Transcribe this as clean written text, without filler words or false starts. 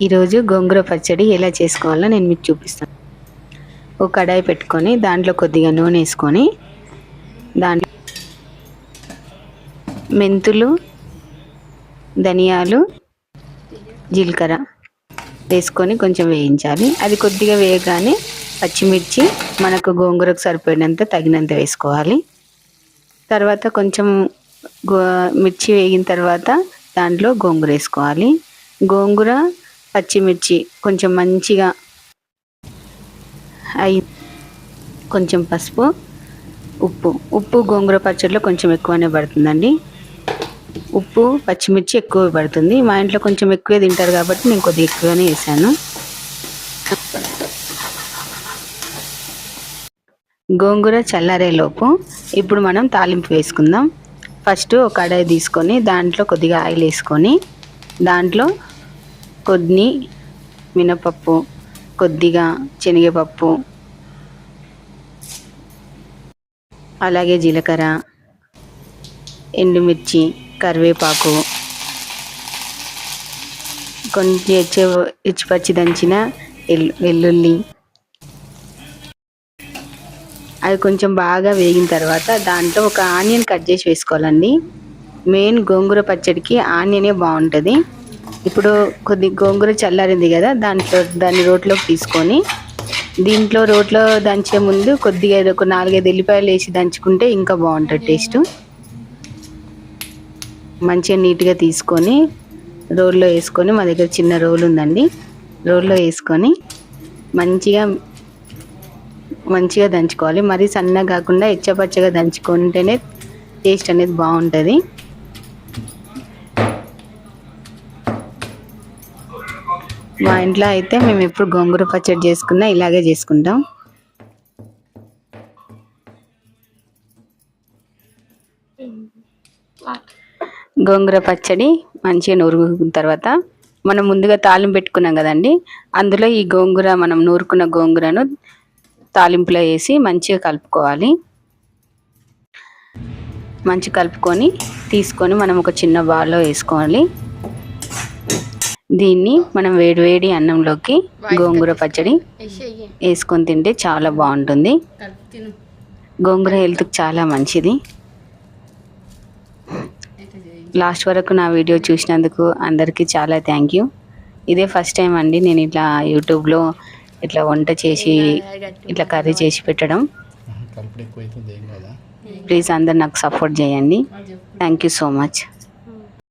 ఈరోజు గోంగూర పచ్చడి ఎలా చేసుకోవాలో నేను మీకు చూపిస్తాను. ఒక కడాయి పెట్టుకొని దాంట్లో కొద్దిగా నూనె వేసుకొని దాంట్లో మెంతులు, ధనియాలు, జీలకర్ర వేసుకొని కొంచెం వేయించాలి. అది కొద్దిగా వేయగానే పచ్చిమిర్చి మనకు గోంగూరకు సరిపడినంత తగినంత వేసుకోవాలి. తర్వాత కొంచెం మిర్చి వేగిన తర్వాత దాంట్లో గోంగూర వేసుకోవాలి. గోంగూర, పచ్చిమిర్చి కొంచెం మంచిగా కొంచెం పసుపు, ఉప్పు గోంగూర పచ్చడిలో కొంచెం ఎక్కువనే పడుతుందండి. ఉప్పు, పచ్చిమిర్చి ఎక్కువ పడుతుంది. మా ఇంట్లో కొంచెం ఎక్కువే తింటారు కాబట్టి నేను కొద్దిగా ఎక్కువనే వేసాను. గోంగూర చల్లారేలోపు ఇప్పుడు మనం తాలింపు వేసుకుందాం. ఫస్ట్ ఒక కడాయి తీసుకొని దాంట్లో కొద్దిగా ఆయిల్ వేసుకొని దాంట్లో కొన్ని మినపప్పు, కొద్దిగా శనగపప్పు, అలాగే జీలకర్ర, ఎండుమిర్చి, కరివేపాకు, కొంచెం ఇచ్చిపచ్చి దంచిన వెల్లుల్లి, అవి కొంచెం బాగా వేగిన తర్వాత దాంట్లో ఒక ఆనియన్ కట్ చేసి వేసుకోవాలండి. మెయిన్ గోంగూర పచ్చడికి ఆనియనే బాగుంటుంది. ఇప్పుడు కొద్ది గోంగూర చల్లారింది కదా, దాన్ని రోట్లోకి తీసుకొని దీంట్లో రోట్లో దంచే ముందు కొద్దిగా ఒక 4-5 ఎల్లిపాయలు వేసి దంచుకుంటే ఇంకా బాగుంటుంది టేస్ట్. మంచిగా నీట్గా తీసుకొని రోల్లో వేసుకొని, మా దగ్గర చిన్న రోలు ఉందండి, రోల్లో వేసుకొని మంచిగా దంచుకోవాలి. మరీ సన్నగా కాకుండా ఎచ్చపచ్చగా దంచుకుంటేనే టేస్ట్ అనేది బాగుంటుంది. మా ఇంట్లో అయితే మేము ఎప్పుడు గోంగూర పచ్చడి చేసుకున్నా ఇలాగే చేసుకుంటాం. గోంగూర పచ్చడి మంచిగా నూరుకున్న తర్వాత మనం ముందుగా తాలింపు పెట్టుకున్నాం కదండి, అందులో ఈ గోంగూర మనం నూరుకున్న గోంగూరను తాలింపులో వేసి మంచిగా కలుపుకోవాలి. మంచిగా కలుపుకొని తీసుకొని మనం ఒక చిన్న బౌల్లో వేసుకోవాలి. దీన్ని మనం వేడివేడి అన్నంలోకి గోంగూర పచ్చడి వేసుకొని తింటే చాలా బాగుంటుంది. గోంగూర హెల్త్కి చాలా మంచిది. లాస్ట్ వరకు నా వీడియో చూసినందుకు అందరికీ చాలా థ్యాంక్ యూ. ఇదే ఫస్ట్ టైం అండి నేను ఇట్లా యూట్యూబ్లో ఇట్లా వంట చేసి ఇట్లా కర్రీ చేసి పెట్టడం. ప్లీజ్ అందరు నాకు సపోర్ట్ చేయండి. Thank you so much.